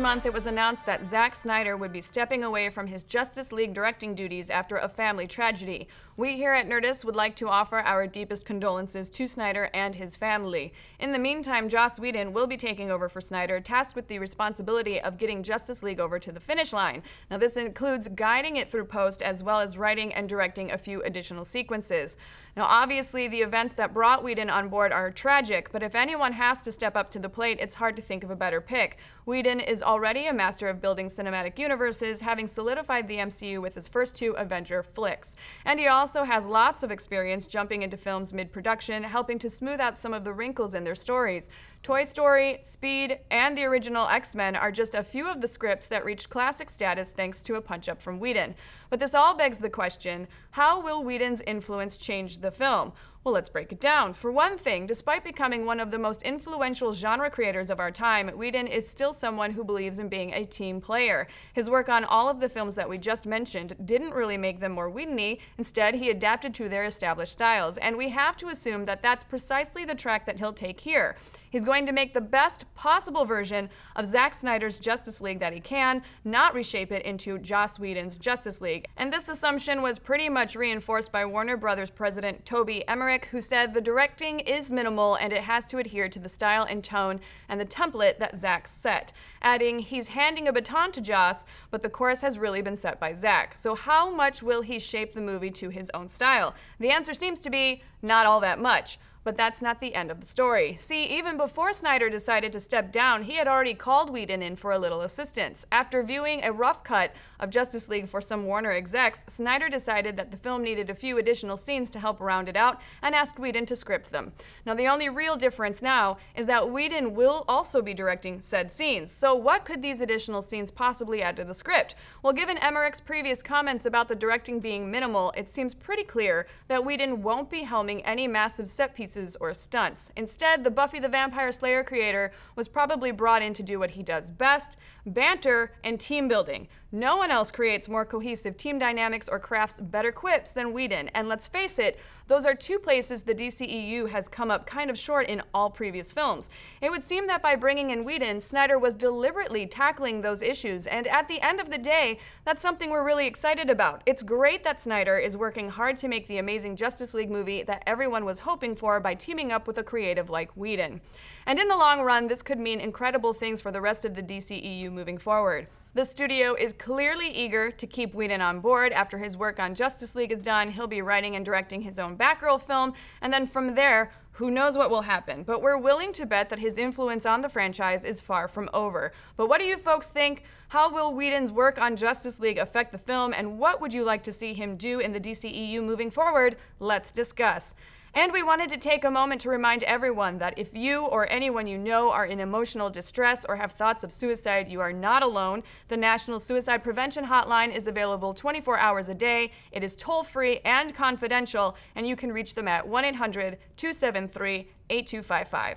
month, it was announced that Zack Snyder would be stepping away from his Justice League directing duties after a family tragedy. We here at Nerdist would like to offer our deepest condolences to Snyder and his family. In the meantime, Joss Whedon will be taking over for Snyder, tasked with the responsibility of getting Justice League over to the finish line. Now, this includes guiding it through post as well as writing and directing a few additional sequences. Now, obviously, the events that brought Whedon on board are tragic, but if anyone has to step up to the plate, it's hard to think of a better pick. Whedon is already a master of building cinematic universes, having solidified the MCU with his first two Avenger flicks. And he also has lots of experience jumping into films mid-production, helping to smooth out some of the wrinkles in their stories. Toy Story, Speed, and the original X-Men are just a few of the scripts that reached classic status thanks to a punch-up from Whedon. But this all begs the question, how will Whedon's influence change the film? Well, let's break it down. For one thing, despite becoming one of the most influential genre creators of our time, Whedon is still someone who believes in being a team player. His work on all of the films that we just mentioned didn't really make them more Whedon-y. Instead, he adapted to their established styles, and we have to assume that that's precisely the track that he'll take here. He's going to make the best possible version of Zack Snyder's Justice League that he can, not reshape it into Joss Whedon's Justice League. And this assumption was pretty much reinforced by Warner Brothers president Toby Emmerich, who said the directing is minimal and it has to adhere to the style and tone and the template that Zack set, adding he's handing a baton to Joss, but the course has really been set by Zack. So how much will he shape the movie to his own style? The answer seems to be not all that much. But that's not the end of the story. See, even before Snyder decided to step down, he had already called Whedon in for a little assistance. After viewing a rough cut of Justice League for some Warner execs, Snyder decided that the film needed a few additional scenes to help round it out and asked Whedon to script them. Now, the only real difference now is that Whedon will also be directing said scenes. So what could these additional scenes possibly add to the script? Well, given Emmerich's previous comments about the directing being minimal, it seems pretty clear that Whedon won't be helming any massive set pieces or stunts. Instead, the Buffy the Vampire Slayer creator was probably brought in to do what he does best: banter and team building. No one else creates more cohesive team dynamics or crafts better quips than Whedon, and let's face it, those are two places the DCEU has come up kind of short in all previous films. It would seem that by bringing in Whedon, Snyder was deliberately tackling those issues, and at the end of the day, that's something we're really excited about. It's great that Snyder is working hard to make the amazing Justice League movie that everyone was hoping for by teaming up with a creative like Whedon. And in the long run, this could mean incredible things for the rest of the DCEU moving forward. The studio is clearly eager to keep Whedon on board. After his work on Justice League is done, he'll be writing and directing his own Batgirl film, and then from there, who knows what will happen. But we're willing to bet that his influence on the franchise is far from over. But what do you folks think? How will Whedon's work on Justice League affect the film, and what would you like to see him do in the DCEU moving forward? Let's discuss. And we wanted to take a moment to remind everyone that if you or anyone you know are in emotional distress or have thoughts of suicide, you are not alone. The National Suicide Prevention Hotline is available 24 hours a day. It is toll-free and confidential, and you can reach them at 1-800-273-8255.